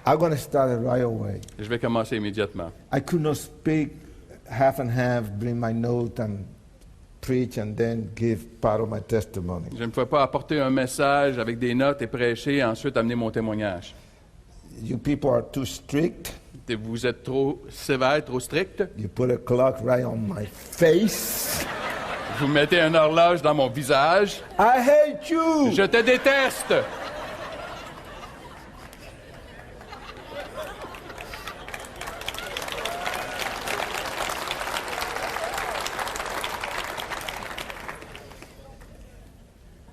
I'm going to start it right away. Je vais commencer immédiatement. I could not speak half and half, bring my note and preach and then give part of my testimony. Je ne pouvais pas apporter un message avec des notes et prêcher et ensuite amener mon témoignage. You people are too strict. Vous êtes trop sévère, trop strict. You put a clock right on my face. Vous mettez une horloge dans mon visage. I hate you. Je te déteste.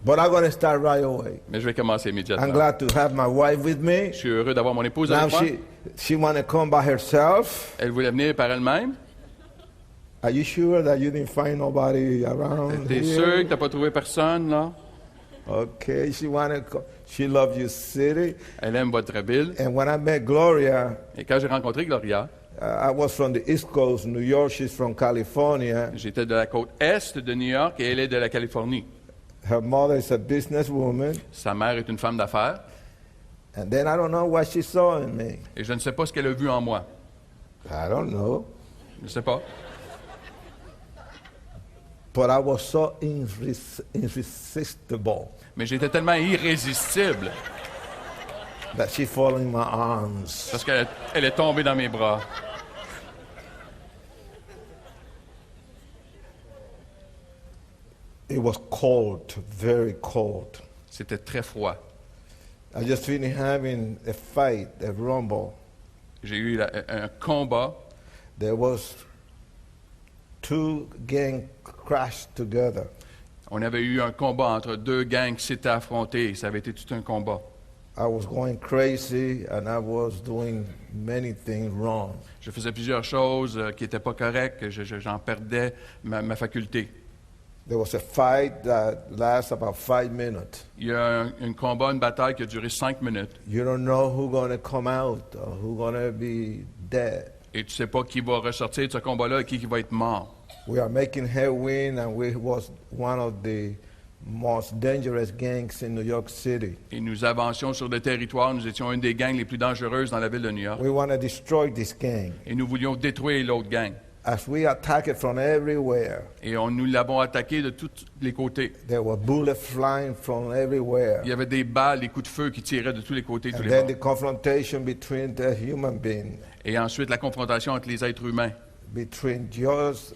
But I'm going to start right away. Mais je vais commencer immédiatement. I'm glad to have my wife with me. Je suis heureux d'avoir mon épouse Now avec moi. she want to come by herself. Elle voulait venir par elle-même. Are you sure that you didn't find nobody around T'es here? sûr que t'as pas trouvé personne, là? Okay, she loves your city. Elle aime votre ville. And when I met Gloria, Et quand j'ai rencontré Gloria, I was from the East Coast, New York. She's from California. j'étais de la côte est de New York et elle est de la Californie. Her mother is a businesswoman. Sa mère est une femme d'affaires. And then I don't know what she saw in me. Et je ne sais pas ce qu'elle a vu en moi. I don't know. Je ne sais pas. But I was so irresistible Mais j'étais tellement irrésistible that she fell in my arms. parce qu'elle est tombée dans mes bras. It was cold, very cold. C'était très froid. I just finished having a fight, a rumble. J'ai eu un combat. There was two gangs crashed together. On avait eu un combat entre deux gangs qui s'étaient affrontés. Ça avait été tout un combat. I was going crazy and I was doing many things wrong. Je faisais plusieurs choses qui n'étaient pas correctes. J'en perdais ma faculté. There was a fight that lasted about 5 minutes. Il y a un combat, une bataille qui a duré 5 minutes. You don't know who's going to come out or who's going to be dead. Et tu ne sais pas qui va ressortir de ce combat-là et qui va être mort. We are making headwind and we was one of the most dangerous gangs in New York City. Et nous avancions sur le territoire. Nous étions une des gangs les plus dangereuses dans la ville de New York. We want to destroy this gang. Et nous voulions détruire l'autre gang. As we attack it from everywhere, Et nous l'avons attaqué de tous les côtés. there were bullets flying from everywhere. Il y avait des balles, des coups de feu qui tiraient de tous les côtés, tous And les then bords. the confrontation between the human being, Et ensuite, la confrontation entre les êtres humains. between just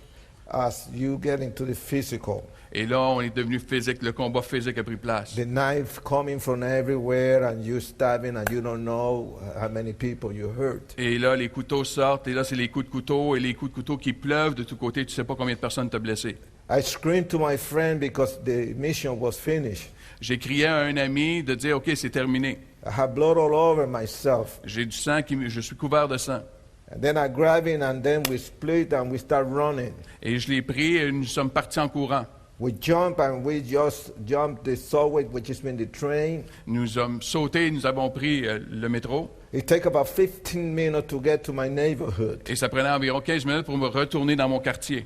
as you get into the physical. Et là, on est devenu physique. Le combat physique a pris place. The knife coming from everywhere and you stabbing and you don't know how many people you hurt. Et là, les couteaux sortent. Et là, c'est les coups de couteau. Et les coups de couteau qui pleuvent de tous côtés. Tu ne sais pas combien de personnes t'ont blessé. I screamed to my friend because the mission was finished. J'ai crié à un ami de dire, OK, c'est terminé. I had blood all over myself. J'ai du sang, je suis couvert de sang. And then I grabbed him and then we split and we start running. Et je l'ai pris et nous sommes partis en courant. We jump and we just jumped the subway, which has been the train. Nous sommes sautés, nous avons pris le métro. It took about 15 minutes to get to my neighborhood. Et ça prenait environ 15 minutes pour me retourner dans mon quartier.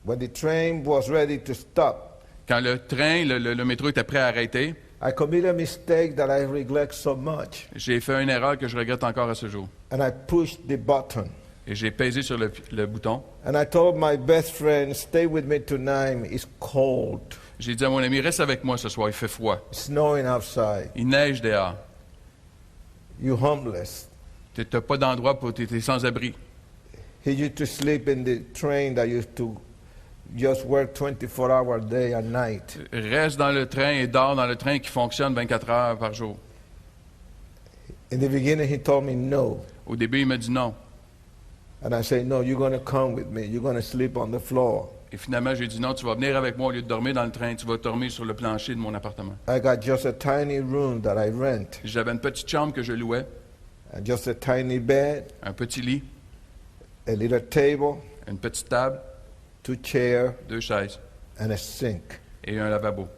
When the train was ready to stop, Quand le train, le métro était prêt à arrêter, I committed a mistake that I regret so much. j'ai fait une erreur que je regrette encore à ce jour. And I pushed the button. Et j'ai pesé sur le bouton. And I told my best friend, stay with me tonight. It's cold. J'ai dit à mon ami, reste avec moi ce soir, il fait froid. It's snowing outside. Il neige dehors. You're homeless. Tu n'as pas d'endroit pour... Tu es sans abri. He used to sleep in the train that used to just work 24 hours a day and night. Reste dans le train et dors dans le train qui fonctionne 24 heures par jour. In the beginning, he told me no. Au début, il m'a dit non. And I said, no, you're going to come with me. You're going to sleep on the floor. Et finalement, j'ai dit non, tu vas venir avec moi au lieu de dormir dans le train, tu vas dormir sur le plancher de mon appartement. I got just a tiny room that I rent, J'avais une petite chambre que je louais, and just a tiny bed, un petit lit, a little table, une petite table, 2 chairs, 2 chaises and a sink. et un lavabo.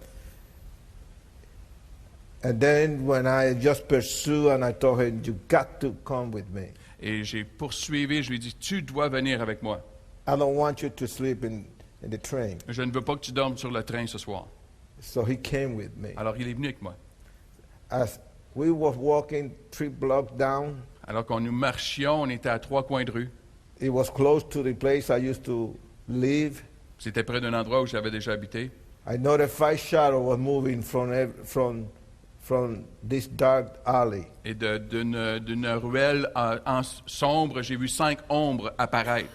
And then when I just pursued and I told him, you got to come with me. Et j'ai poursuivi, je lui ai dit, tu dois venir avec moi. I don't want you to sleep in the train. Je ne veux pas que tu dormes sur le train ce soir. So he came with me. Alors il est venu avec moi. As we were walking 3 blocks down, Alors qu'on nous marchions, on était à 3 coins de rue. It was close to the place I used to live. C'était près d'un endroit où j'avais déjà habité. I noticed 5 shadows was moving from this dark alley. Et d'une ruelle sombre, j'ai vu 5 ombres apparaître.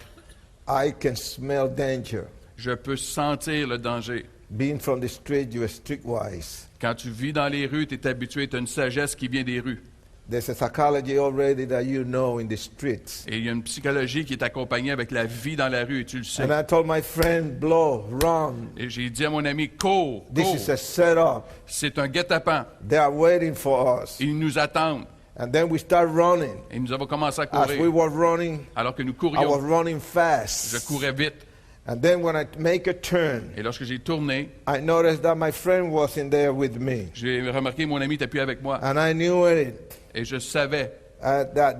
I can smell danger. Je peux sentir le danger. Being from the street, you are streetwise. Quand tu vis dans les rues, tu es habitué, tu as une sagesse qui vient des rues. There's a psychology already that you know in the streets. Et il y a une psychologie qui est accompagnée avec la vie dans la rue, et tu le sais. And I told my friend, blow, run. Et j'ai dit à mon ami, cours, This cours. is a setup. C'est un guet-apens. They are waiting for us. Ils nous attendent. And then we start running. Et nous avons commencé à As we courir. were running, Alors que nous I was courions, running je fast. courais vite. And then when I make a turn, Et lorsque j'ai tourné, I noticed that my friend was in there with me. j'ai remarqué que mon ami n'était plus avec moi. And I knew it. Et je savais. That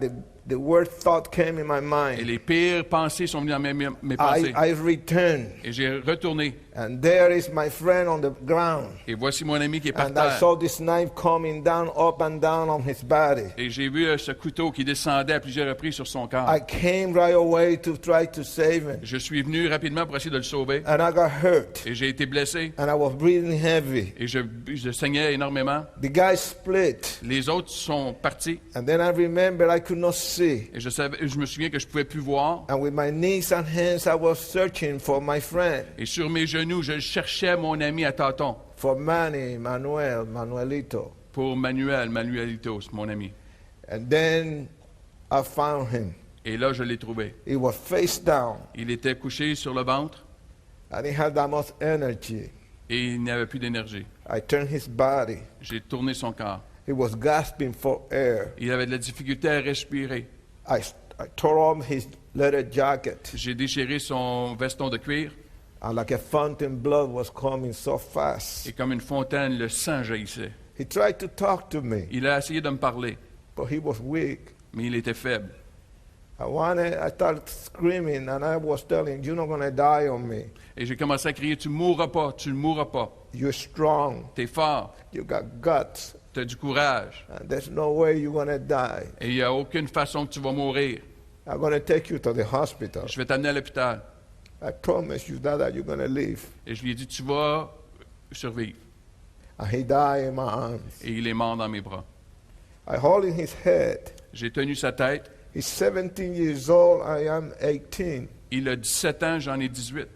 the worst thought came in my Et mind. les pires pensées sont venues dans mes pensées. I returned. Et j'ai retourné. And there is my friend on the ground. Et voici mon ami qui est par And I terre. saw this knife coming down, up and down on his body. Et j'ai vu ce couteau qui descendait à plusieurs reprises sur son corps. I came right away to try to save him. Je suis venu rapidement pour essayer de le sauver. And I got hurt. Et j'ai été blessé. And I was breathing heavy. Et je saignais énormément. The guy split. Les autres sont partis. And then I remember I could not see. Et je me souviens que je ne pouvais plus voir. And with my knees and hands, I was searching for my friend. Et sur mes genoux, je cherchais mon ami à tâtons. For Manny, Manuelito. Pour Manuelito, mon ami. And then I found him. Et là, je l'ai trouvé. He was face down. Il était couché sur le ventre And he had that much energy. et il n'avait plus d'énergie. I turned his body. J'ai tourné son corps. He was gasping for air. Il avait de la difficulté à respirer. I tore off his leather jacket. J'ai déchiré son veston de cuir And like a fountain, blood was coming so fast. et comme une fontaine, le sang jaillissait. He tried to talk to me, Il a essayé de me parler, but he was weak. mais il était faible. I started screaming, and I was telling, you're not going to die on me. Et j'ai commencé à crier, tu ne mourras pas, tu ne mourras pas. You're strong. Tu es fort, You got guts. tu as du courage. And there's no way you're going to die. Et il n'y a aucune façon que tu vas mourir. I'm going to take you to the hospital. Je vais t'amener à l'hôpital. I promise you that you're going to live. Et je lui ai dit, tu vas survivre. And he died in my arms. Et il est mort dans mes bras. I hold in his head. J'ai tenu sa tête. He's 17 years old. I am 18. Il a 17 ans, j'en ai 18.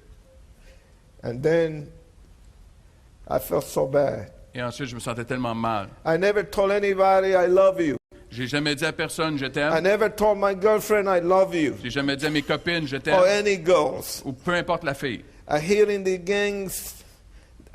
And then I felt so bad. Et ensuite, je me sentais tellement mal. I never told anybody I love you. J'ai jamais dit à personne, je I t'aime. never told my girlfriend I love you. J'ai jamais dit à mes copines, je Or t'aime. any girls. Ou peu importe la fille. Here in the gangs,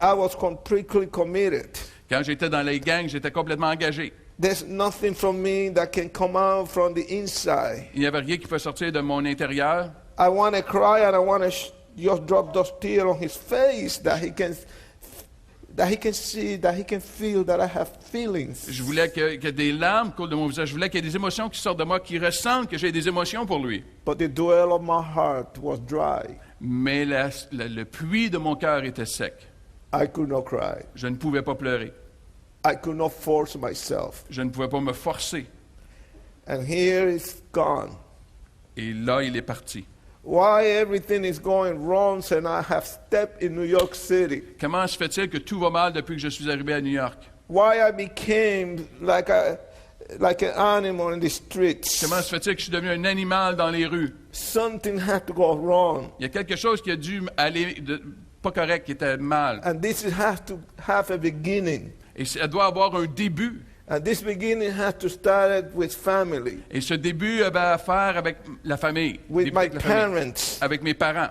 I was completely committed. Quand j'étais dans les gangs, j'étais complètement engagé. There's nothing from me that can come out from the inside. Il n'y avait rien qui peut sortir de mon intérieur. I want to cry and I want to just drop those tears on his face that he can see, that he can feel that I have feelings. Je voulais que des larmes coulent de mon visage. Je voulais qu'il y ait des émotions qui sortent de moi, qui ressentent que j'ai des émotions pour lui. But the well of my heart was dry. Mais le puits de mon cœur était sec. I could not cry. Je ne pouvais pas pleurer. I could not force myself. Je ne pouvais pas me forcer. And here it's gone. Et là, il est parti. Why everything is going wrong and I have stepped in New York City? Comment se fait-il que tout va mal depuis que je suis arrivé à New York? Why I became like an animal in the streets? Comment se fait-il que je suis devenu un animal dans les rues? Something had to go wrong. Il y a quelque chose qui a dû aller pas correct, qui était mal. And this has to have a beginning. Et ça doit avoir un début. And this beginning has to start with family, Et ce début avait à faire avec la famille. with Débuter my avec la famille. parents. Avec mes parents.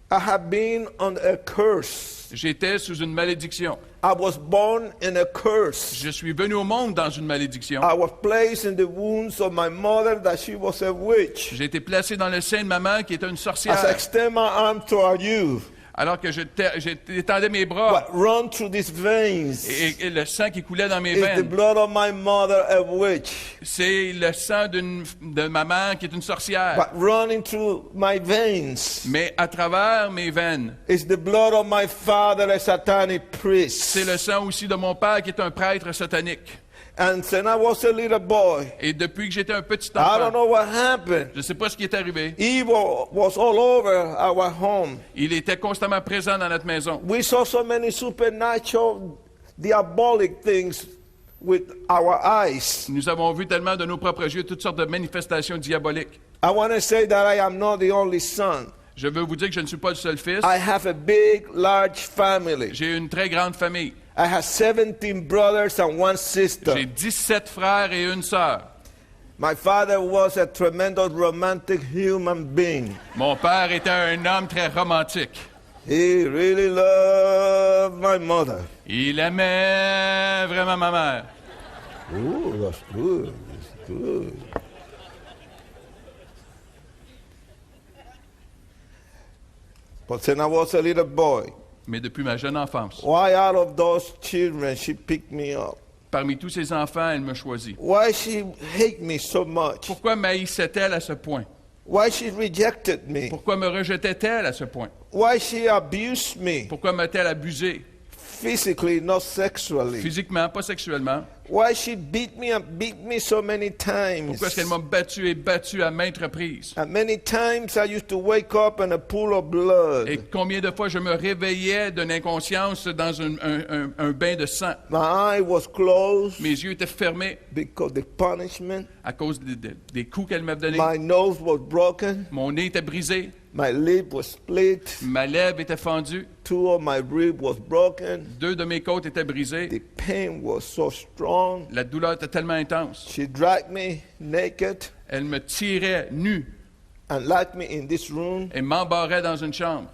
I have been under a curse. J'étais sous une malédiction. I was born in a curse. Je suis venu au monde dans une malédiction. I was placed in the wombs of my mother that she was a witch. J'ai été placé dans le sein de maman qui était une As I sorcière. extend my arm toward you, Alors que j'étendais mes bras what run through these veins et le sang qui coulait dans mes is the veines, blood of my mother, a witch. c'est le sang de maman qui est une sorcière. But running through my veins Mais à travers mes veines, is the blood of my father, a satanic priest. c'est le sang aussi de mon père qui est un prêtre satanique. And since I was a little boy, Et depuis que j'étais un petit I don't enfant, know what happened. je ne sais pas ce qui est arrivé. Evil was all over our home. Il était constamment présent dans notre maison. We saw so many supernatural, diabolic things with our eyes. Nous avons vu tellement de nos propres yeux toutes sortes de manifestations diaboliques. I want to say that I am not the only son. Je veux vous dire que je ne suis pas le seul fils. I have a big, large family. J'ai une très grande famille. I have 17 brothers and one sister. J'ai 17 frères et une sœur. My father was a tremendous romantic human being. Mon père était un homme très romantique. He really loved my mother. Il aimait vraiment ma mère. Ooh, that's good. That's good. But when I was a little boy, Mais depuis ma jeune enfance, why out of those children she picked me up? parmi tous ses enfants, elle me choisit. Why she hate me so much? Pourquoi m'haïssait-elle à ce point? Why she rejected me? Pourquoi me rejetait-elle à ce point? Why she abused me? Pourquoi m'a-t-elle abusé? Physically, not sexually. Physiquement, pas sexuellement. Why she beat me and beat me so many times? Pourquoi est-ce qu'elle m'a battu et battu à maintes reprises? And many times I used to wake up in a pool of blood. Et combien de fois je me réveillais d'une inconscience dans un bain de sang? My eye was closed Mes yeux étaient fermés because the punishment. à cause des coups qu'elle m'avait donnés. My nose was broken. Mon nez était brisé, My lip was split. ma lèvre était fendue, 2 of my ribs was broken. 2 de mes côtes étaient brisées. The pain was so strong. La douleur était tellement intense. She dragged me naked Elle me tirait nu and locked me in this room. et m'embarrait dans une chambre.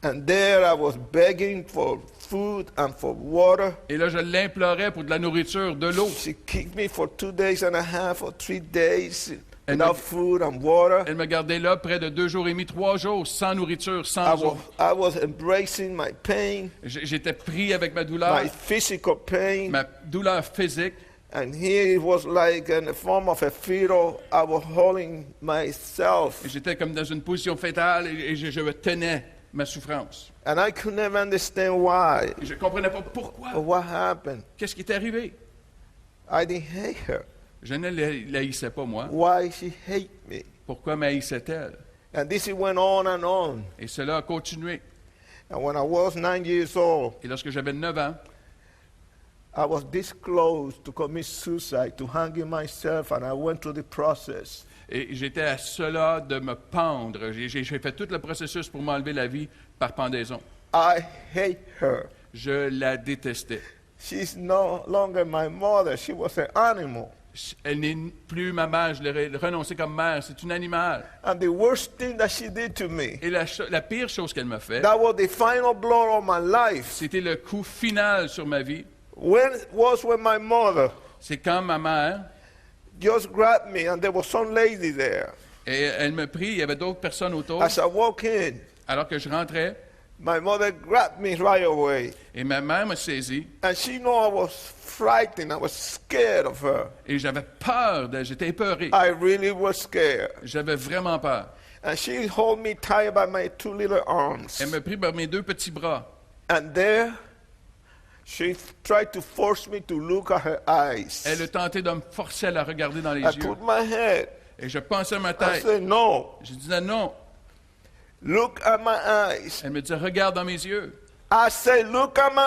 And there I was begging for food and for water. Et là, je l'implorais pour de la nourriture, de l'eau. She kicked me for 2 days and a half or 3 days And without I- food and water. Elle me gardait là près de 2 jours et demi, 3 jours, sans nourriture, sans eau. I was embracing my pain, J'étais pris avec ma douleur, my physical pain. ma douleur physique. And here it was like in the form of a fetal. I was holding myself. J'étais comme dans une position fétale et je tenais ma souffrance. And I could never understand why Et je ne comprenais pas pourquoi. or what happened. Qu'est-ce qui est arrivé? I didn't hate her. Je ne l'haïssais pas, moi. Why she hate me? Pourquoi m'haïssait-elle? And this went on and on. Et cela a continué. And when I was 9 years old, Et lorsque j'avais 9 ans, I was this close to commit suicide, to hanging myself, and I went through the process. et j'étais à cela de me pendre. J'ai fait tout le processus pour m'enlever la vie par pendaison. I hate her. Je la détestais. She's no longer my mother. She was an animal. Elle n'est plus ma mère, je l'ai renoncée comme mère. C'est une animale. And the worst thing that she did to me, Et la pire chose qu'elle m'a fait, that was the final blow of my life, c'était le coup final sur ma vie. when my mother C'est quand ma mère, just grabbed me and there was some lady there. et elle me prit, il y avait d'autres personnes autour. As I walked in, Alors que je rentrais, my mother grabbed me right away. et ma mère me saisit, And she knew I was frightened. I was scared of her. et j'avais peur, j'étais épeuré. I really was scared. J'avais vraiment peur. And she held me tight by my 2 little arms. Elle me prit par mes 2 petits bras. And there, she tried to force me to look at her eyes. Elle a tenté de me forcer à la regarder dans les I yeux. put my head. Et je pensais à ma I tête. said, no, Je disais non. look at my eyes. Elle me disait, regarde dans mes yeux. I said, look at my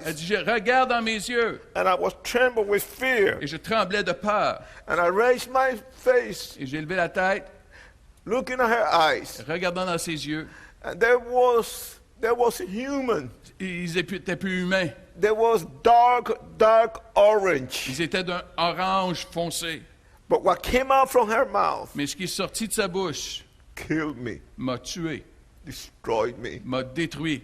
Elle eyes. dit, regarde dans mes yeux. And I was trembling with fear. Et je tremblais de peur. And I raised my face, Et j'ai levé la tête, looking at her eyes. regardant dans ses yeux. And there was human. Ils étaient plus humains. There was dark orange. Ils étaient d'un orange foncé. But what came out from her mouth Mais ce qui est sorti de sa bouche killed me, m'a tué, destroyed me. m'a détruit.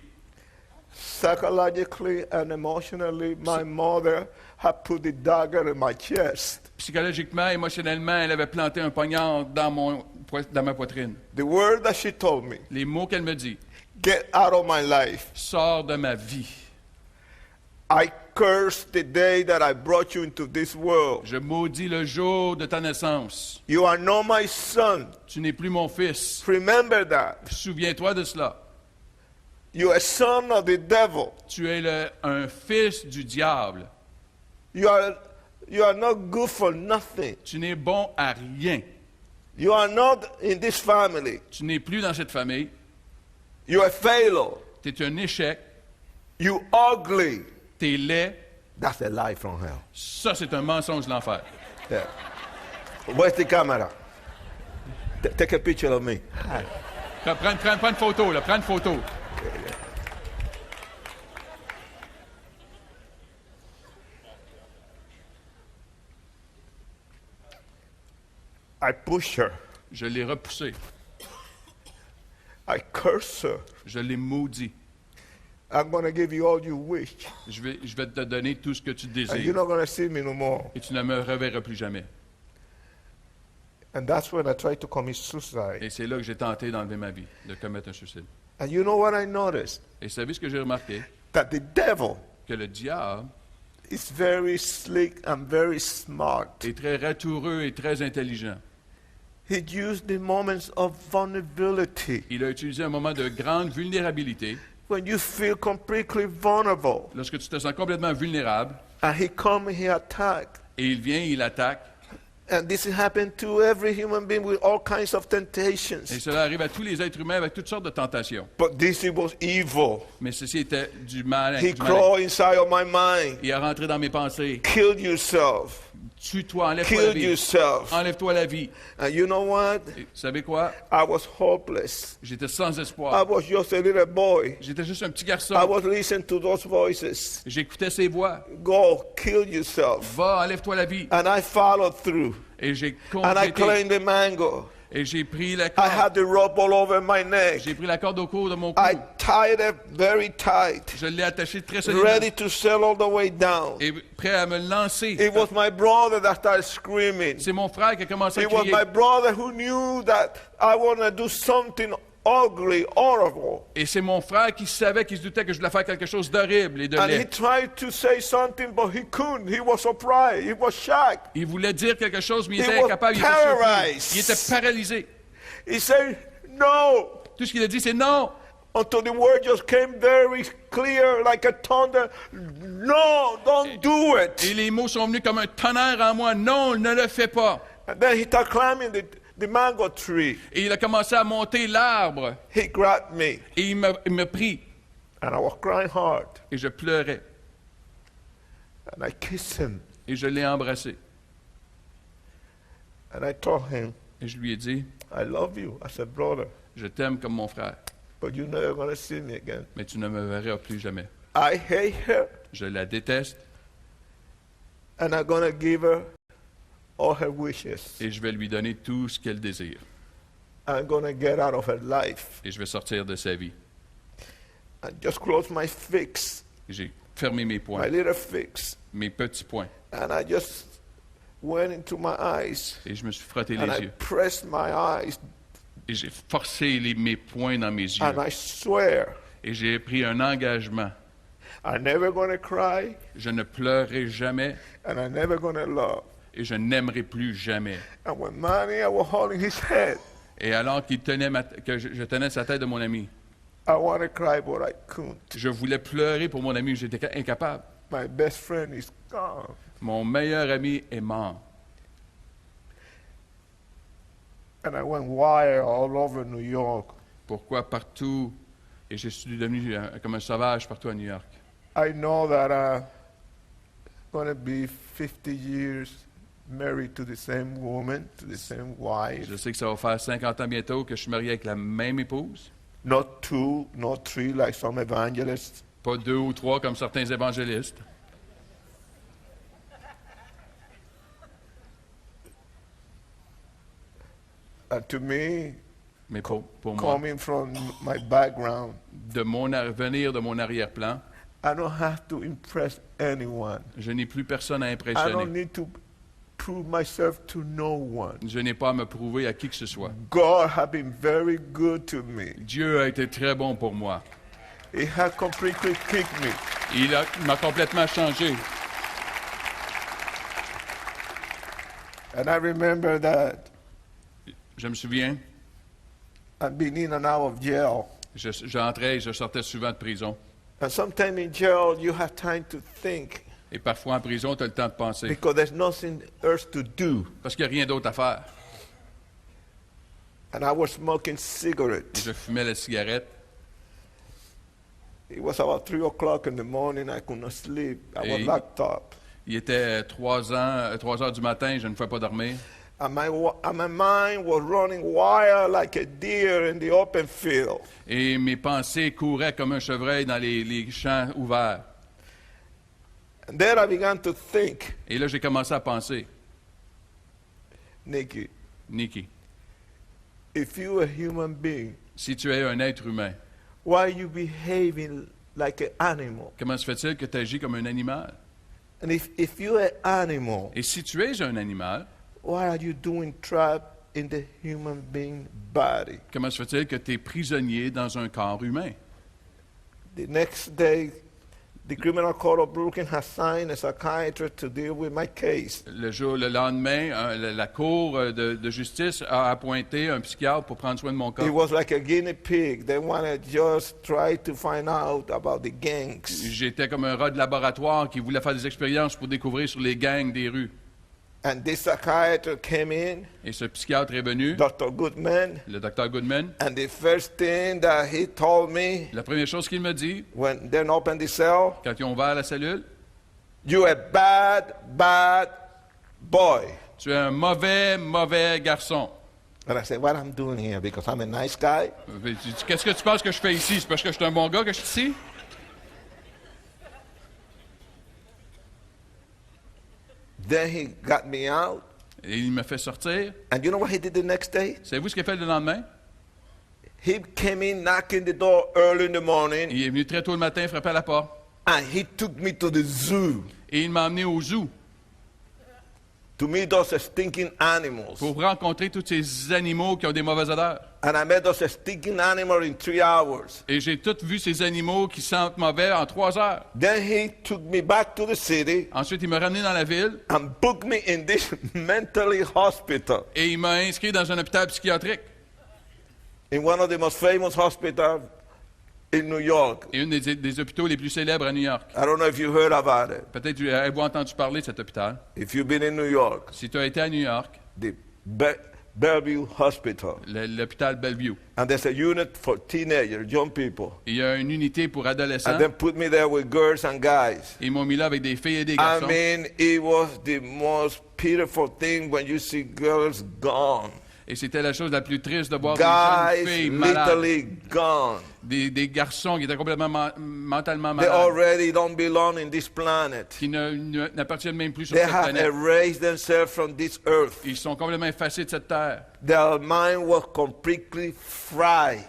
Psychologically and emotionally, my mother had put the dagger in my chest. Psychologiquement, émotionnellement, elle avait planté un poignard dans ma poitrine. The word that she told me, Les mots qu'elle me dit, get out of my life. sors de ma vie. I curse the day that I brought you into this world. Je maudis le jour de ta naissance. You are not my son. Tu n'es plus mon fils. Remember that. Souviens-toi de cela. You are a son of the devil. Tu es un fils du diable. You are You are not good for nothing. Tu n'es bon à rien. You are not in this family. Tu n'es plus dans cette famille. You are a failure. Tu es un échec. You ugly. Tu es laid. That's a lie from hell. Ça, c'est un mensonge de l'enfer. Yeah. Where's the camera? Take a picture of me. Hi. Prends une photo, là. Prends une photo. I push her. Je l'ai repoussé. I curse her. Je l'ai maudit. I'm going to give you all you wish. Je vais te donner tout ce que tu And you're désires. not going to see me no more. Et tu ne me reverras plus jamais. And that's when I tried to commit suicide. Et c'est là que j'ai tenté d'enlever ma vie, de commettre un suicide. And you know what I noticed? Et savez ce que j'ai remarqué? That the devil Que le diable is very slick and very smart. est très ratoureux et très intelligent. He used the moments of vulnerability. Il a utilisé un moment de grande vulnérabilité, When you feel completely vulnerable. lorsque tu te sens complètement vulnérable, And he come and he attack. et il vient, il attaque. And this happened to every human being with all kinds of Et temptations. cela arrive à tous les êtres humains avec toutes sortes de tentations. But this it was evil. Mais ceci était du mal. He crawled inside of my mind. Il est rentré dans mes pensées. Kill yourself. Tue-toi, enlève-toi la Kill vie. yourself. Enlève-toi la vie. And you know what? Et vous savez quoi? I was hopeless. J'étais sans I espoir. was just a little boy. J'étais juste un petit I garçon. was listening to those voices. J'écoutais ses voix. Go, kill yourself. Va, enlève-toi la vie. And I followed through. Et j'ai And I complété. claimed the mango. Et j'ai pris la I corde. had the rope all over my neck. J'ai pris la corde au cou de mon cou. I tied it very tight, Je l'ai attaché très solidement. ready to sail all the way down. Et prêt à me lancer. It was my brother that started screaming. C'est mon frère qui a commencé à It was crier. my brother who knew that I want to do something ugly, horrible. Et c'est mon frère qui savait, qui se doutait que je voulais faire quelque chose d'horrible et de And he laid. tried to say something, but he couldn't. He was surprised. He was shocked. Il voulait dire quelque chose, mais il He était was incapable. Il était paralyzed. surpris. Il était paralysé. He said, no. Tout ce qu'il a dit, c'est non. Until the word just came very clear like a thunder. No, don't do Et it. les mots sont venus comme un tonnerre en moi. Non, ne le fais pas. And then he started climbing the mango tree. Et il a commencé à monter l'arbre. He grabbed me. Et il me prit. And I was crying hard. Et je pleurais. And I kissed him. Et je l'ai embrassé. And I told him, Et je lui ai dit, I love you as a brother, je t'aime comme mon frère, but you're never going to see me again. mais tu ne me verras plus jamais. I hate her, Je la déteste and I'm going to give her all her wishes. et je vais lui donner tout ce qu'elle désire. I'm going to get out of her life. Et je vais sortir de sa vie. I just closed my fix, Et j'ai fermé mes my poings, little fix, mes petits poings. and I just went into my eyes, Et je me suis frotté and les I yeux. pressed my eyes, Et j'ai forcé mes poings dans mes yeux. and I swear Et j'ai pris un engagement. I'm never going to cry, Je ne pleurerai jamais and I'm never going to love. et je n'aimerai plus jamais. And when Manny, I was holding his head, Et alors qu'il tenait que je tenais sa tête de mon ami, I want to cry, but I couldn't. je voulais pleurer pour mon ami, j'étais incapable. My best friend is gone. Mon meilleur ami est mort. And I went wild all over New York. Pourquoi partout? Et je suis devenu comme un sauvage partout à New York. I know that I'm going to be 50 years married to the same woman, to the same wife. Je sais que ça va faire 50 ans bientôt que je suis marié avec la même épouse. Not two, not three, like some evangelists. Pas 2 ou 3 comme certains évangélistes. And to me, Mais pour moi, coming from my background, de venir de mon arrière-plan, I don't have to impress anyone. je n'ai plus personne à I don't impressionner. need to prove myself to no one. Je n'ai pas à me prouver à qui que ce soit. God has been very good to me. Dieu a été très bon pour moi. He has completely kicked me. Il m'a complètement changé. And I remember that Je me souviens, I've been in and out of jail. j'entrais et je sortais souvent de prison. And sometimes in jail, you have time to think. Et parfois en prison, tu as le temps de penser. because there's nothing else to do. Parce qu'il n'y a rien d'autre à faire. And I was smoking Et cigarettes. je fumais la cigarette. It was about 3 o'clock in the morning. I could not sleep. I was Hey. locked up. Il était 3 heures du matin, je ne pouvais pas dormir. And my mind was running wild like a deer in the open field. Et mes pensées couraient comme un chevreuil dans les champs ouverts. And then I began to think, Et là, j'ai commencé à penser, Nikki, Nikki, if you're a human being, si tu es un être humain, why are you behaving like an animal? comment se fait-il que tu agis comme un animal? And if you're an animal, Et si tu es un animal, why are you doing trapped in the human being body? comment se fait-il que tu es prisonnier dans un corps humain? The next day, the criminal court of Brooklyn has signed a psychiatrist to deal with my case. Le lendemain, la Cour de justice a appointé un psychiatre pour prendre soin de mon It corps. was like a guinea pig. They want to just try to find out about the gangs. J'étais comme un rat de laboratoire qui voulait faire des expériences pour découvrir sur les gangs des rues. And this psychiatrist came in, Et ce psychiatre est venu, Dr. Goodman, le docteur Goodman. and the first thing that he told me La première chose qu'il m'a dit, when they opened the cell, quand ils ont ouvert la cellule, you're a bad, bad boy. tu es un mauvais garçon. And I said, what I'm doing here, because I'm a nice guy? Qu'est-ce que tu penses que je fais ici? C'est parce que je suis un bon gars que je suis ici? Then he got me out. Et il m'a fait sortir. And you know what he did the next day? Savez-vous ce qu'il a fait le lendemain? He came in knocking the door early in the morning, Il est venu très tôt le matin, frapper à la porte. and he took me to the zoo Et il m'a emmené au zoo to meet those stinking animals. pour rencontrer tous ces animaux qui ont des mauvaises odeurs. And I met those stinking animals in 3 hours. Et j'ai tous vu ces animaux qui sentent mauvais en 3 heures. Then he took me back to the city Ensuite, il m'a ramené dans la ville and booked me in this mentally hospital, et il m'a inscrit dans un hôpital psychiatrique. in one of the most famous hospitals in New York. Et une des hôpitaux les plus célèbres à New York. I don't know if you heard about it. Peut-être avez-vous entendu parler de cet hôpital. If you've been in New York, Si tu as été à New York, the Bellevue Hospital. l'hôpital Bellevue, And there's a unit for teenagers, young people. il y a une unité pour adolescents. And then put me there with girls and guys. Ils m'ont mis là avec des filles et des I garçons. mean, it was the most pitiful thing when you see girls gone. Et c'était la chose la plus triste de voir des Guys jeunes filles malades, literally gone. des garçons qui étaient complètement mentalement They malades, already don't belong in this planet. qui n'appartiennent même plus sur They cette have planète. erased themselves from this earth. Ils sont complètement effacés de cette terre. Their mind was completely fried.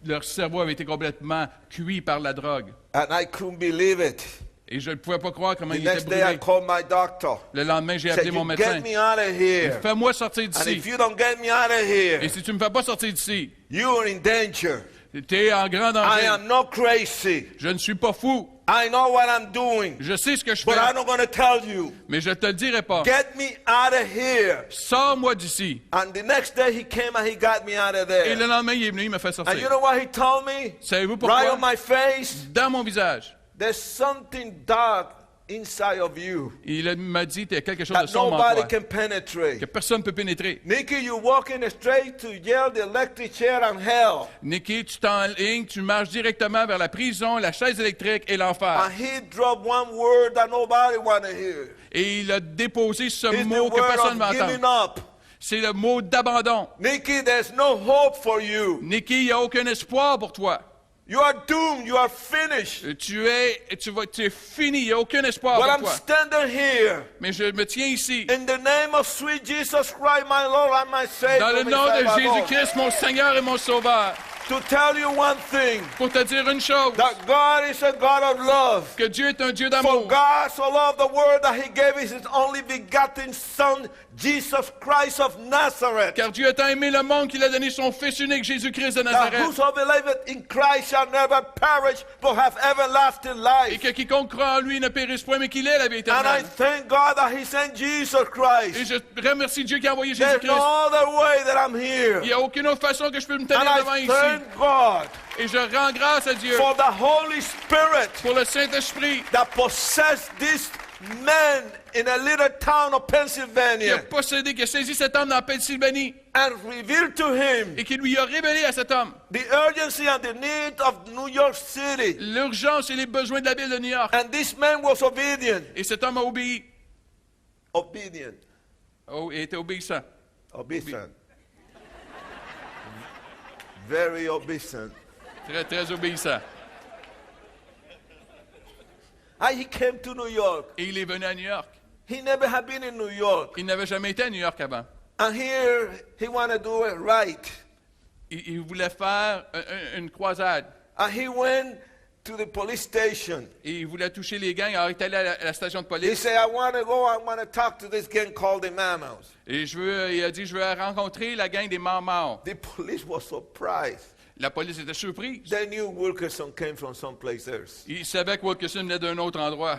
Leur cerveau avait été complètement cuit par la drogue. And I couldn't believe it. Et je ne pouvais pas croire comment The il était next day I brûlé. called my doctor. Le lendemain, j'ai Said, appelé mon you médecin. get me out of here. Fais-moi sortir And d'ici. if you don't get me out of Et here, si tu ne me fais pas sortir d'ici, you're in danger. tu es en grand I danger. am not crazy. Je ne suis pas fou. I know what I'm doing. Je sais ce que je But I'm fais, not going to tell you. mais je ne te le dirai pas. Get me out of here. Sors-moi d'ici. And the next day he came and he got me out of Et there. le lendemain, il est venu, il m'a fait And you sortir. know what he told me? Savez-vous Right on pourquoi? my face, Dans mon visage. there's something dark inside of you Il m'a dit, il y a quelque chose de that sombre en nobody toi, can que penetrate. personne ne peut pénétrer. Nikki, you walking straight to Yale, the electric chair, and hell. Nicky, tu t'enlignes, tu marches directement vers la prison, la chaise électrique et l'enfer. And he dropped one word that nobody want to hear. Et il a déposé ce It's the mot que word personne ne of va giving entendre. up. C'est le mot d'abandon. Nikki, there's no hope for you. Nicky, il n'y a aucun espoir pour toi. You are doomed. You are finished. Tu es fini, il n'y a aucun espoir But pour I'm toi. standing here Mais je me tiens ici. in the name of sweet Jesus Christ, my Lord and my Savior, Dans le my nom de Salvador, Jésus-Christ, mon Seigneur et mon Sauveur, to tell you one thing, pour te dire une chose, that God is a God of love. que Dieu est un Dieu For d'amour. God so loved the world that he gave his only begotten Son, Jesus Christ of Nazareth, Car Dieu a tant aimé le monde qu'il a donné son Fils unique, Jésus-Christ de that Nazareth. whoso believeth in Christ shall never perish, but have everlasting Et life. que quiconque croit en lui ne périsse point, mais qu'il ait la vie And I éternelle. thank God that he sent Jesus Et Christ. je remercie Dieu qui a envoyé There's Jésus-Christ. no other way that I'm here. Il n'y a aucune autre façon que je peux me And tenir devant I ici. thank God Et je rends grâce à Dieu for the Holy Spirit pour le Saint-Esprit that possessed this man in a little town of qui a Pennsylvania possédé, qui a saisi cet homme dans la Pennsylvanie and revealed to him et qui lui a révélé à cet homme the urgency and the need of New York City. l'urgence et les besoins de la ville de New York. And this man was obedient. Et cet homme a obéi. Obedient. Oh, il était obéissant. Obedient. Very obedient. Très, très obéissant. And he came to New York. Et il est venu à New York. He never had been in New York. Il n'avait jamais été à New York avant. And here he wanted to do it right. Il voulait faire une croisade. And he went to the police station. Et il voulait toucher les gangs. Alors il est allé à la station de He police. said, I want to talk to this gang called the Mammals. Et il a dit, je veux rencontrer la gang des morts. The police was surprised. La police était surprise. They knew Wilkerson came from someplace else. Il savait que Wilkerson venait d'un autre endroit.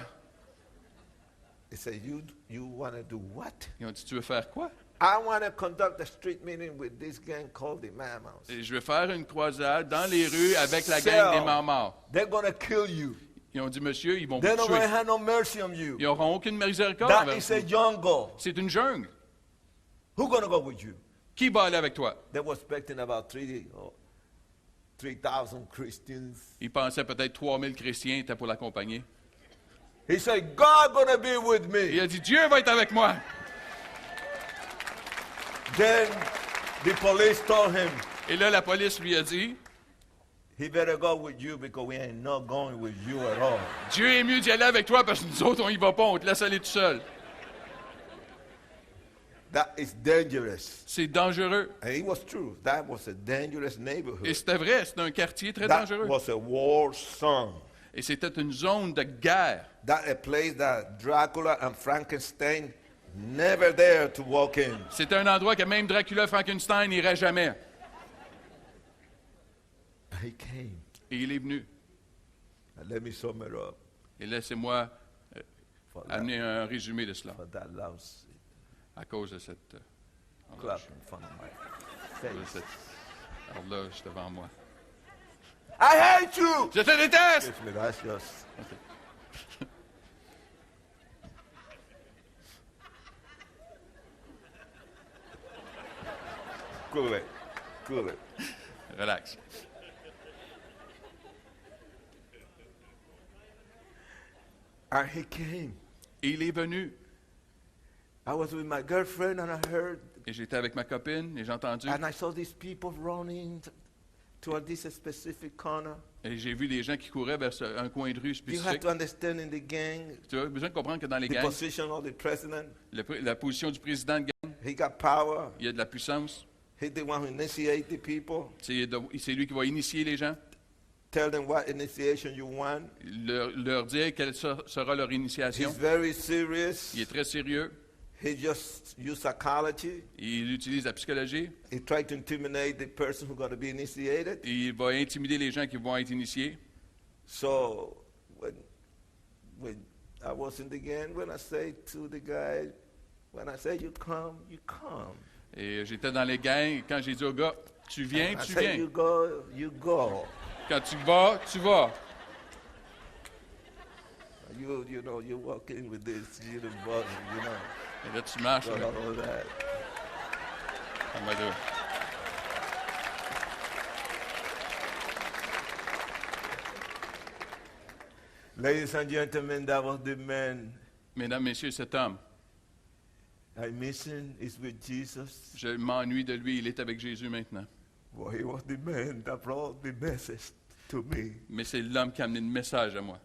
He said, you want to do what? Ils ont dit, tu veux faire quoi? I want to conduct a street meeting with this gang called the Mammals. Et je veux faire une croisade dans les rues avec la gang des morts. They're going to kill you. Ils ont dit, monsieur, ils vont vous They're not going to tuer. have no mercy on you. Ils n'auront aucune miséricorde That envers is a vous. jungle. C'est une jungle. Who's going to go with you? Qui va aller avec toi? They were expecting about 3,000 Christians. Il pensait peut-être 3000 chrétiens étaient pour l'accompagner. He said, God going to be with Et il me. a dit, Dieu va être avec moi. Then the police told him, Et là, la police lui a dit, he better go with you because we ain't not going with you at all. Dieu est mieux d'y aller avec toi parce que nous autres, on y va pas, on te laisse aller tout seul. That is dangerous. C'est dangereux. And it was true. That was a dangerous Et neighborhood. c'était vrai, c'était un quartier très That dangereux. was a war zone. Et c'était une zone de guerre. That a place that Dracula and Frankenstein never dare to walk in. C'était un endroit que même Dracula Frankenstein n'irait jamais. He came. Et il est venu. And let me sum it up Et laissez-moi for that, amener un résumé de cela for that lousy à cause de cette clap in front of my de face. cette horloge devant moi. I hate you! Je te déteste! Excuse me, that's just... Cool it. Cool it. Relax. And he came. Et il est venu. I was with my girlfriend and I heard, Et j'étais avec ma copine et j'ai entendu. and I saw these people running toward this specific corner. Et j'ai vu des gens qui couraient vers un coin de rue You have spécifique. to understand in the gang, Tu as besoin de comprendre que dans les the gangs, position of the president, la position du président de gang, he got power. il y a de la puissance. He's the one who initiates the people, C'est lui qui va initier les gens, tell them what initiation you want. leur dire quelle sera leur He's initiation. very serious. Il est très sérieux. He just used psychology. Il utilise la psychologie. He tried to intimidate the person who's going to be initiated. Et il va intimider les gens qui vont être initiés. So when I was in the gang, when I say to the guy, when I say you come, you come. Et j'étais dans les gangs. Quand j'ai dit au gars, tu viens, I tu say viens. you go, you go. Quand tu vas, tu vas. You know, you walk in with this little body, you know, Et là, tu marches. got Là. all that. On va dire. Ladies and gentlemen, that was the man. Mesdames, Messieurs, cet homme, I miss him. He's with Jesus. je m'ennuie de lui. Il est avec Jésus maintenant. Well, he was the man that brought the message to me. Mais c'est l'homme qui a amené le message à moi.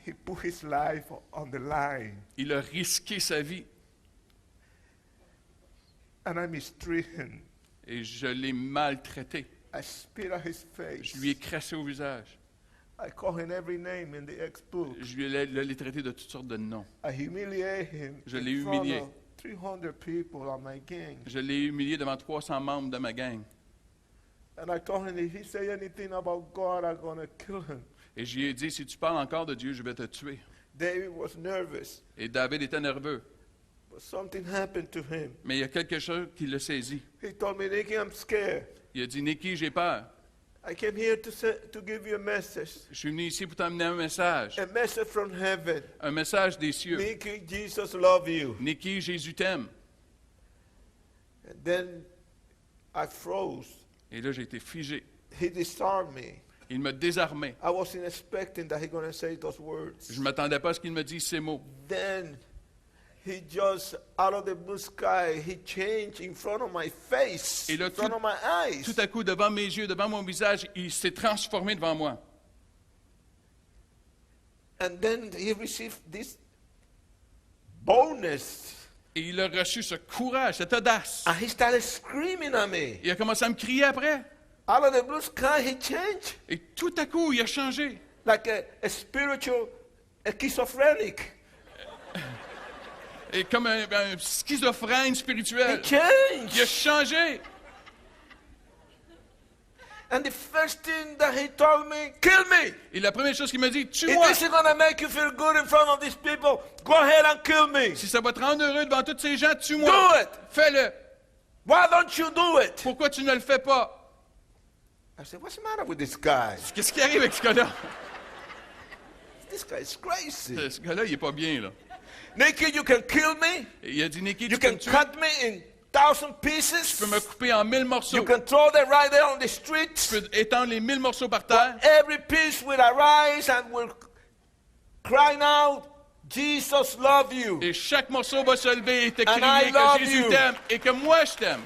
He put his life on the line, Il a risqué sa vie. and I mistreated him. Et je l'ai maltraité. I spit at his face. Je lui ai crassé au visage. I call him every name in the ex-book. Je lui ai traité de toutes sortes de noms. I humiliate him Je in l'ai front humilié. of 300 people on my gang. Je l'ai humilié devant 300 membres de ma gang. And I told him if he say anything about God, I'm going to kill him. Et je lui ai dit, si tu parles encore de Dieu, je vais te tuer. David was nervous, Et David était nerveux. but something happened to him. Mais il y a quelque chose qui l'a saisi. He told me, Nicky, I'm scared. Il a dit, Nicky, j'ai peur. I came here to give you a message. Je suis venu ici pour t'emmener un message From heaven. un message des cieux. Nikki, Jesus love you. Nikki, Jésus t'aime. And then I froze. Et là, j'ai été figé. He disarmed me. Il m'a désarmé. I wasn't expecting that he going to say those words. Je ne m'attendais pas à ce qu'il me dise ces mots. Then he just, out of the blue sky, he changed in front of my face, Et là, in front of my eyes. Tout à coup, devant mes yeux, devant mon visage, il s'est transformé devant moi. And then he received this boldness. Et il a reçu ce courage, cette audace. And he started screaming at me. Il a commencé à me crier après. Out of the blue sky, he changed. Et tout à coup, il a changé. Like a spiritual, a schizophrenic. Et comme un schizophrène spirituel. He changed. Il a changé. And the first thing that he told me, kill me. Et la première chose qu'il m'a dit, If tue-moi. this is going to make you feel good in front of these people, go ahead and kill me. Si ça va te rendre heureux devant tous ces gens, tue-moi. Do it. Fais-le. Why don't you do it? Pourquoi tu ne le fais pas? I said, what's the matter with this guy? Qu'est-ce qui arrive avec ce gars-là? This guy is crazy. Ce gars-là, il est pas bien, là. Nikki, you can kill me. Et il a dit, Nikki, You tu peux can me tuer. cut me in 1,000 Tu pieces. peux me couper en 1000 morceaux. You can throw them right there on the street. Tu peux étendre les 1000 morceaux par terre. Every piece will arise and will cry out, Jesus love you. Et chaque morceau va se lever et te And I crier love que Jésus you. t'aime et que moi je t'aime.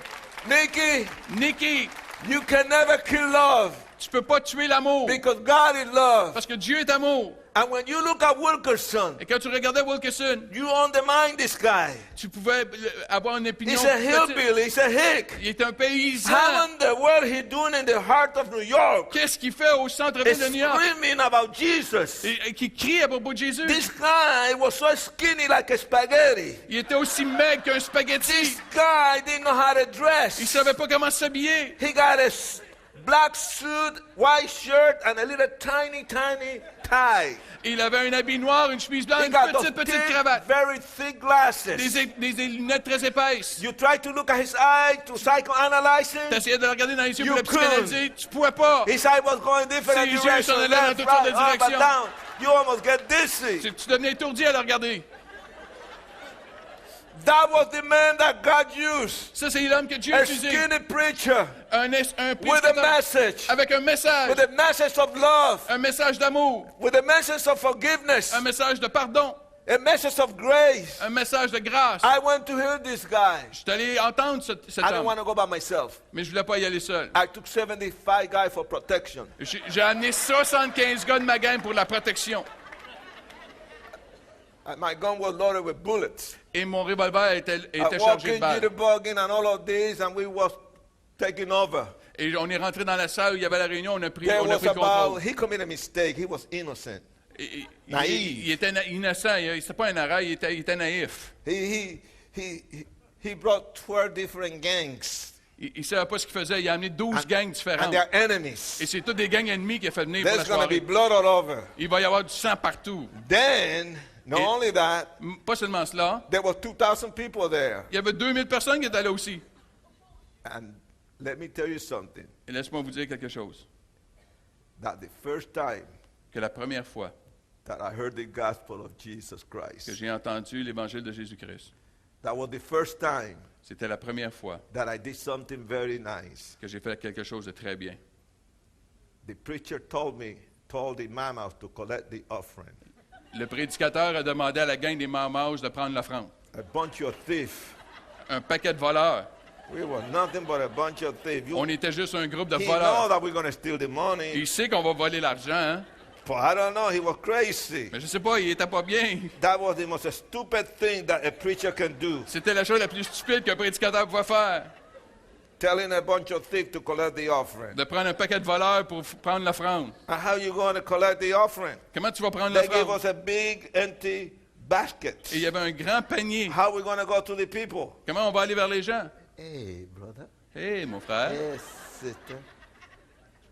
Nikki, Nikki, you can never kill love tu peux pas tuer l'amour because God is love. parce que Dieu est amour. And when you look at Wilkerson, Et quand tu regardais Wilkerson, you undermine this guy. tu pouvais avoir une opinion. He's a petite. hillbilly, he's a hick. Il est un paysan. How in the world he doing in the heart of New York? Qu'est-ce qu'il fait au centre-ville de New York? Screaming about Jesus. Et qui crie à propos de Jésus. This guy was so skinny like a spaghetti. Il était aussi maigre qu'un spaghetti. This guy didn't know how to dress. Il savait pas comment s'habiller. He got a black suit, white shirt, and a little tiny tie. Il avait un habit noir, une chemise blanche, He une got those petite thick, cravate. very thick glasses. Des lunettes très épaisses. You try to look at his eye to psychoanalyze him. T'essayais de le regarder dans les yeux You pour le psychanalyser. Tu pouvais pas. His eye was going different Ses yeux directions, s'en allaient dans left, toutes sortes de right, up and directions. down. You almost get dizzy. Tu devenais étourdi à le regarder. That was the man that God used. Ça, c'est l'homme que Dieu a A utilisé. skinny preacher Un with a prédicateur message, avec un message. with a message of love, Un message d'amour. with a message of forgiveness, Un message de pardon. a message of grace. Un message de grâce. I went to hear this guy. Je suis allé entendre cet I didn't homme, want to go by myself. mais je voulais pas y aller seul. I took 75 guys for protection. J'ai amené 75 gars de ma gang pour la protection. My gun was loaded with bullets. Et mon revolver était I chargé walked de in, balles. jitterbugging and all of this, and we was taking over. Et on est rentré dans la salle où il y avait la réunion, on a pris There le was contrôle. he committed a mistake. He was innocent. Il était innocent, c'était pas un arrêt, il était naïf. He brought 12 different gangs, Il ne savait pas ce qu'il faisait, il a amené 12 gangs and différentes. they're enemies. Et c'est tous des gangs ennemis qu'il a fait venir pour la There's going to be soirée. blood all over. Il va y avoir du sang partout. Then, not Et- only that, Pas seulement cela, there were 2,000 people there. il y avait 2000 personnes qui étaient là aussi. And let me tell you something, Et laisse-moi vous dire quelque chose. that the first time Que la première fois that I heard the gospel of Jesus que Christ, j'ai entendu l'évangile de Jésus-Christ, that was the first time c'était la première fois that I did something very nice. que j'ai fait quelque chose de très bien. The preacher told the mamas to collect the offering. Le prédicateur a demandé à la gang des Mamouses de prendre l'offrande. A bunch of thieves. Un paquet de voleurs. We were nothing but a bunch of thieves. On était juste un groupe de He know voleurs. that we're going to steal the money. Il sait qu'on va voler l'argent, hein? But I don't know, he was crazy. Mais je sais pas, il était pas bien. That was the most stupid thing that a preacher can do. C'était la chose la plus stupide qu'un prédicateur pouvait faire. Telling a bunch of thieves to collect the offering. De prendre un paquet de voleurs pour prendre l'offrande. And how you going to collect the offering? Comment tu vas prendre They gave l'offrande? us a big empty basket. Et il y avait un grand panier. How are we going to go to the people? Comment on va aller vers les gens? Hey, brother. Hé, mon frère, Hey, sister.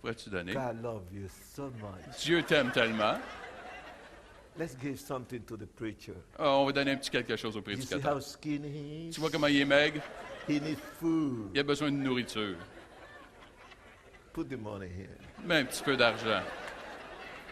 pourrais-tu donner? God love you so much. Dieu t'aime tellement. Let's give something to the preacher. On va donner un petit quelque chose au You see prédicateur. how skinny he is? Tu vois comment il est maigre? He needs food. Il a besoin de nourriture. Put the money here. Mets un petit peu d'argent.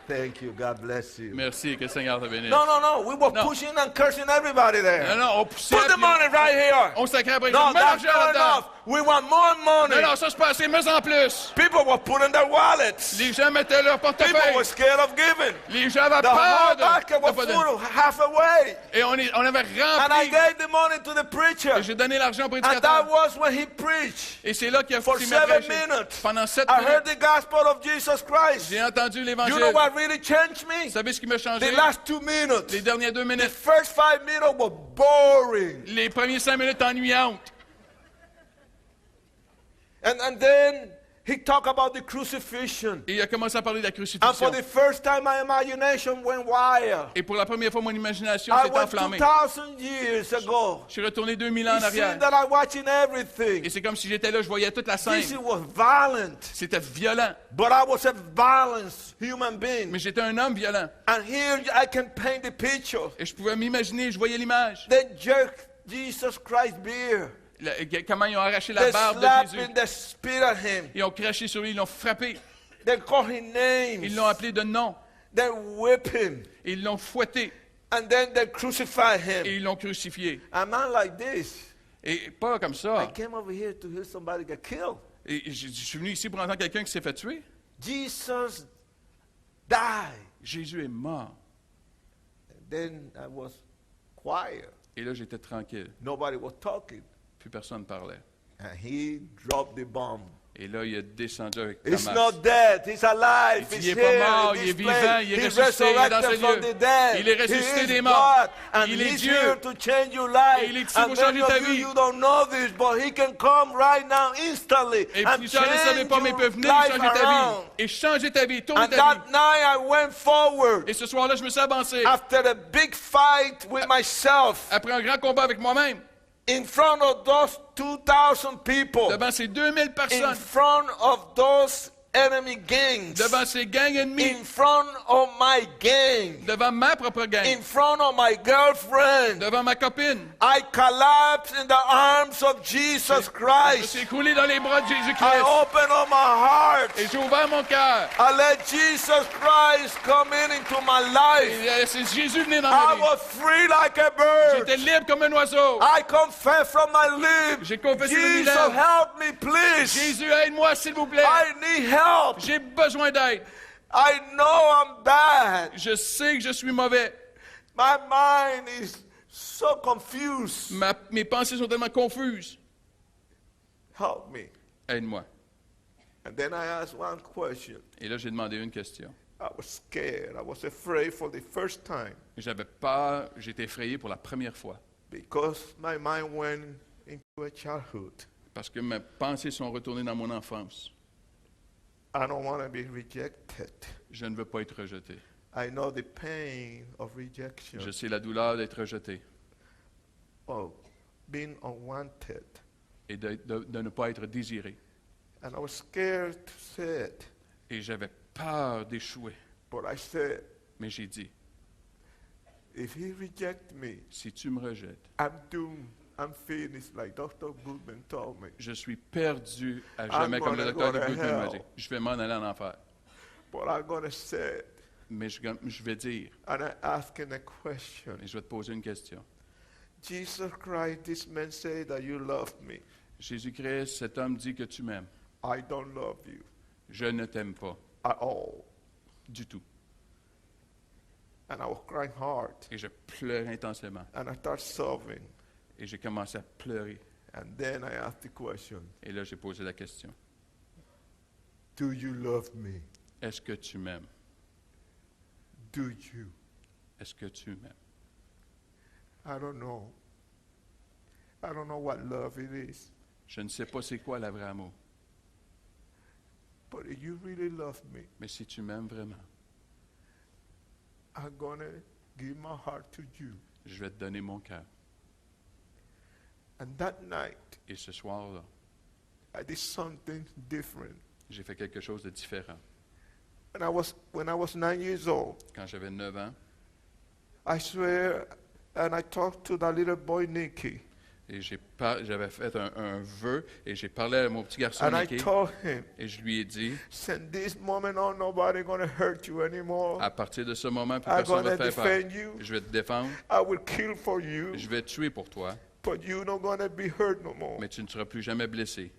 Thank you. God bless you. Merci, que le Seigneur te bénisse. No. We were No. pushing and cursing everybody there. Non, on poussait. Put the puis money right here. on sacrait après. No, Mets that's l'argent not là-dedans. enough. We want more money. Non, ça c'est pas assez, mets en plus. People were putting their wallets. Les gens mettaient leur People portefeuille. were scared of giving. Les gens avaient The whole peur basket was pas donner. full half away. Et on avait And I rempli. gave the money to the preacher. Et j'ai donné l'argent au And prédicateur. that was when he preached. Et c'est là qu'il a For foutu 7 minutes. Pendant 7 I heard minutes, the gospel of Jesus Christ. j'ai entendu You l'évangile. know what really changed me? Vous savez ce qui m'a changé? The last 2 minutes. Les dernières 2 The minutes. first 5 minutes were boring. Les premiers 5 minutes ennuyantes. And then he talked about the crucifixion. Et il a commencé à parler de la And for crucifixion. the first time, my imagination went wild. Et pour la première fois, mon imagination I s'est went enflammée. 2,000 years ago. Je suis retourné 2000 ans en It seemed arrière. that I'm watching everything. Et c'est comme si j'étais là, je voyais toute la scène. This was violent. C'était violent. But I was a balanced human being. Mais j'étais un homme violent. And here I can paint the picture. Et je pouvais m'imaginer, je voyais l'image. They jerked Jesus Christ's beard. Comment ils ont arraché They la barbe de slapped Jésus. him, they spit at him. Ils ont craché sur lui, ils l'ont frappé. They called him names. Ils l'ont appelé de nom. They whipped him. Et ils l'ont fouetté. And then they crucified Et him. ils l'ont crucifié. A man like this. Et pas comme I ça. came over here to hear somebody get killed. Et je suis venu ici pour entendre quelqu'un qui s'est fait tuer. Jesus died. Jésus est mort. And then I was quiet. Et là, j'étais tranquille. Nobody was talking. Plus personne ne parlait. And he dropped the bomb. Et là, il a descendu avec la He's masse. not dead. He's alive. Il He's dit, il est here. pas mort, in il est this vivant, place. il est He's ressuscité, il est dans resurrected ce from lieu. the dead. Il est ressuscité He is des morts. God, and Il est he's Dieu. here to change your life. Et il est ici And pour many changer ta of you, vie. you don't know this, but he can come right now instantly Et and plusieurs ne savaient change pas, mais your peuvent venir life changer ta vie. around. Et changer ta vie, tourner And ta that vie. night I went forward Et ce soir-là, je me suis avancé. after a big fight with myself Après un grand combat avec moi-même, in front of those 2,000 people, devant ces 2000 in personnes, front of those enemy gangs, devant ces gangs ennemis, in front of my gang, devant ma propre gang, in front of my girlfriend. devant ma copine. I collapsed in the arms of Jesus Je Christ. suis écroulé dans les bras de I Jésus-Christ. opened up my heart. Et j'ai ouvert mon cœur. I let Jesus Christ come into my life. Et c'est Jésus venu dans I ma vie. was free like a bird. J'étais libre comme un oiseau. I confess from my lips. J'ai confessé de mes Jesus, lèvres. help me, please. Jésus, aide-moi, s'il vous plaît. I need help. J'ai besoin d'aide. I know I'm bad. Je sais que je suis mauvais. My mind is so confused. Mes pensées sont tellement confuses. Help me. Aide-moi. And then I asked one question. Et là, j'ai demandé une question. I was scared. I was afraid for the first time J'avais peur, j'étais effrayé pour la première fois. because my mind went into a childhood. Parce que mes pensées sont retournées dans mon enfance. I don't want to be rejected. Je ne veux pas être rejeté. I know the pain of rejection, Je sais la douleur d'être rejeté of being unwanted. et de ne pas être désiré. And I was scared to say it, Et j'avais peur d'échouer. but I said, Mais j'ai dit, if he rejects me, si tu me rejettes, I'm doomed. I'm finished, like Dr. Goodman told me. je suis perdu à jamais, comme le gonna docteur go to Goodman m'a dit. hell. Je vais m'en aller en enfer. But I'm going to say it, Mais je vais dire, and I asking a question. et je vais te poser une question. Jesus Christ, this man say that you love me. Jésus-Christ, cet homme dit que tu m'aimes. I don't love you Je ne t'aime pas at all. du tout. And I was crying hard, Et je pleurais intensément. and I started sobbing. Et j'ai commencé à pleurer. And then I asked the question, Et là, j'ai posé la question. do you love me? Est-ce que tu m'aimes? Do you? Est-ce que tu m'aimes? I don't know. I don't know what love it is. Je ne sais pas c'est quoi le vrai amour. But if you really love me, Mais si tu m'aimes vraiment, I'm going to give my heart to you. je vais te donner mon cœur. And that night, Et ce soir-là, I did something different. j'ai fait quelque chose de différent. When I was 9 years old, Quand j'avais 9 ans, I swear, and I talked to that little boy, Nicky. Et j'avais fait un vœu et j'ai parlé à mon petit garçon And I Nicky told him, et je lui ai dit, since this moment on, nobody going to hurt you anymore. à partir de ce moment, plus I'm personne going va to te faire peur. defend you. Je vais te défendre, I will kill for you, je vais te tuer pour toi, but you're not going to be hurt no more. mais tu ne seras plus jamais blessé.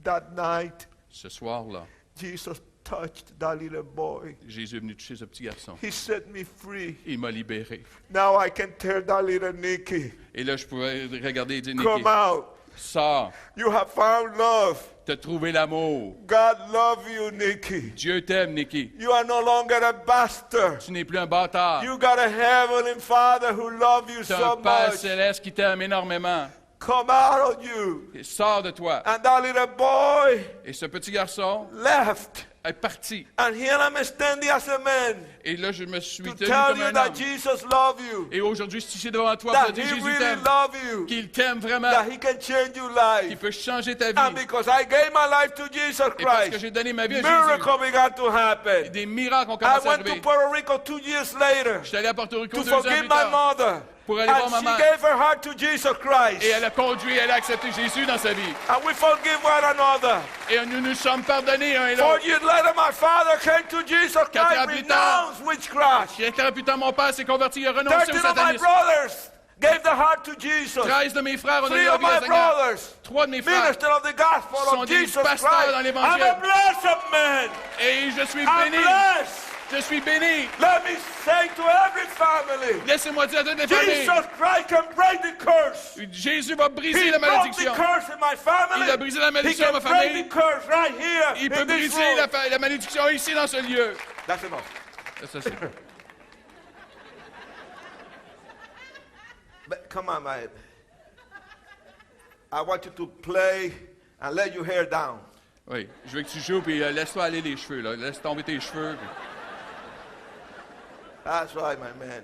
That night, Ce soir-là, Jesus touched that little boy. Jésus est venu toucher ce petit garçon. He set me free. Il m'a libéré. Now I can tell that little Nicky, Et là, je pouvais regarder et dire, Nicky, come out. sors, You have found love. tu as trouvé l'amour. God love you, Nicky. Dieu t'aime, Nicky. You are no longer a bastard. Tu n'es plus un bâtard. You got a heavenly Father who loves you Tu as so un Père much. céleste qui t'aime énormément. Come out of you. Et sors de toi. And that little boy Et ce petit garçon left. est parti. And here I'm standing as a man Et là, je me suis to tenu tell comme you un that homme. Jesus loves you. Et aujourd'hui, je suis ici devant toi pour te That dire he Jésus really t'aime. loves you. Qu'il t'aime vraiment. That he can change your Qu'il life. peut changer ta And vie. because I gave my life to Jesus Et parce que Christ, j'ai donné ma vie à Jésus, miracle began to happen. des miracles ont I commencé à went to arriver. Puerto Rico 2 years later Je suis allé à Porto Rico to 2 ans forgive plus my tard mother. pour aller voir And ma she mère. gave her heart to Jesus Christ. Et elle a conduit, elle a accepté Jésus dans sa vie. And we forgive one another. Et nous nous sommes pardonnés un et 4 l'autre. years later, my father came to Jesus 4 ans Christ, plus tard. renounced witchcraft. 4 ans plus tard, mon père s'est converti, il a renoncé 13 au of my satanisme. brothers gave the heart to Jesus. 13 de mes frères ont donné 3 leur of vie au my Seigneur. brothers 3 de mes frères minister of the gospel sont of des Jesus pasteurs Christ. dans I'm l'Évangile. a blessed man. Et je suis I'm béni. blessed. Je suis béni. Let me say to every family, Laissez-moi dire à toutes les familles, Jesus Christ can break the curse. Jésus va briser He la broke the malédiction. curse in my family. Il a brisé la He malédiction can à ma break famille. the curse right here Il peut in this briser room. la malédiction ici dans ce lieu. That's enough. Ça, c'est... But come on, man. I want you to play and let your hair down. Oui, je veux que tu joues, puis laisse-toi aller les cheveux, là. Laisse tomber tes cheveux. Puis... That's right, my man.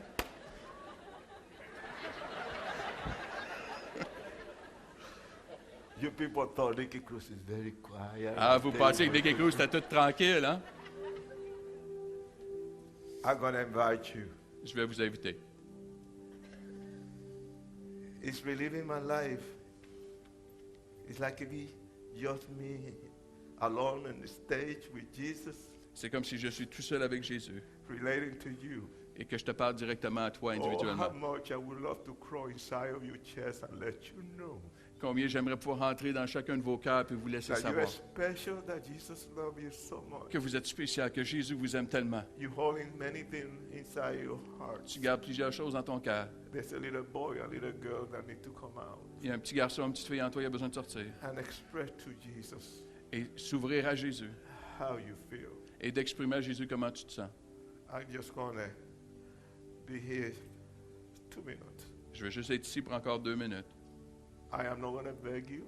You people thought Nicky Cruz is very quiet. Ah, vous pensez que Nicky Cruz, c'était tout tranquille, hein? I'm going to invite you. Je vais vous inviter. It's reliving my life. It's like if he just me alone on the stage with Jesus, C'est comme si je suis tout seul avec Jésus relating to you. et que je te parle directement à toi Oh, how individuellement. much I would love to crawl inside of your chest and let you know Combien j'aimerais pouvoir entrer dans chacun de vos cœurs et vous laisser that you are savoir special, that Jesus loves you so much. que vous êtes spécial, que Jésus vous aime tellement. You're holding many things inside your heart. Tu gardes plusieurs choses dans ton cœur. There's a little boy, a little girl that need to come out Il y a un petit garçon, une petite fille en toi, il a besoin de sortir and express to Jesus et s'ouvrir à Jésus how you feel. et d'exprimer à Jésus comment tu te sens. I'm just gonna be here 2 minutes. Je vais juste être ici pour encore 2 minutes. I am not gonna beg you,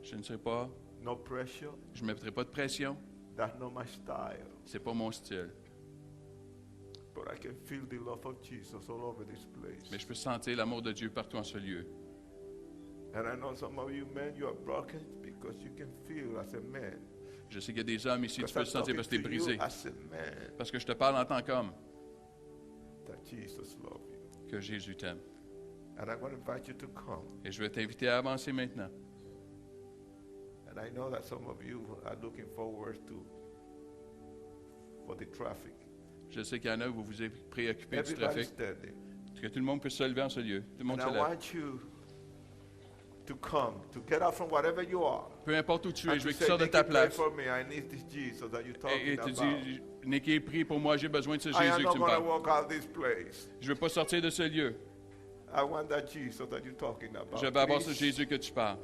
Je ne sais pas, no pressure. je ne mettrai pas de pression, That's not my style. c'est pas mon style. But I can feel the love of Jesus all over this place. Mais je peux sentir l'amour de Dieu partout en ce lieu. And I know some of you men, you are broken because you can feel as a man. Je sais qu'il y a des hommes ici, tu Because peux I'm le sentir talking parce que tu es to you brisé. as a man, Parce que je te parle en tant qu'homme, that Jesus loves you. que Jésus t'aime. And I'm going to invite you to come. Et je vais t'inviter à avancer maintenant. And I know that some of you are looking forward to for the traffic. Je sais qu'il y en a où vous vous êtes préoccupés du Everybody trafic. standing. Que tout le monde puisse se lever en ce lieu. Tout le monde And se I lève. want you to come, to get out from whatever you are. Peu importe où tu es, And je veux to que tu say, sortes de Nicky, ta pray place. for me. I need this Jesus that you're Et talking tu about. dis, Nicky, prie pour moi, j'ai besoin de ce I Jésus am que not tu me going to parles. walk out this place. Je ne veux pas sortir de ce lieu. I want that Jesus that you're talking about. Je veux avoir ce Please. Jésus que tu parles.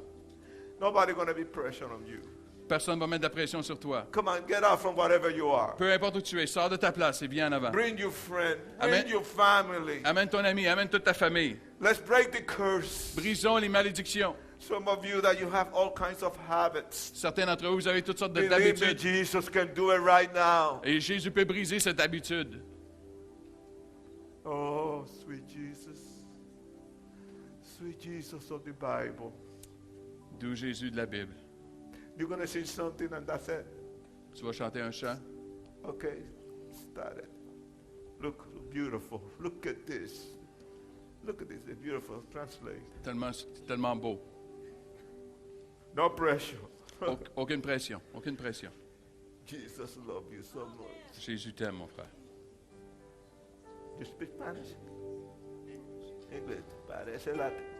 Nobody going to be pressure on you. Personne ne va mettre de la pression sur toi. Come on, get out from whatever you are. Peu importe où tu es, sors de ta place et viens en avant. Bring your friend. Bring Amen. your family. Amène ton ami, amène toute ta famille. Let's break the curse. Brisons les malédictions. Some of you that you have all kinds of habits. Certains d'entre vous, vous avez toutes sortes Believe me, d'habitudes. Jesus can do it right now. Et Jésus peut briser cette habitude. Oh, sweet Jesus. Sweet Jesus of the Bible. D'où Jésus de la Bible. You're going to sing something and that's it. Tu vas chanter un chant. Okay, start it. Look beautiful. Look at this. Look at this, it's beautiful. Translate. C'est tellement beau. No pressure. Aucune pression, aucune pression. Jesus love you so much. Jésus t'aime, mon frère. You speak Spanish? English. Parece Latin.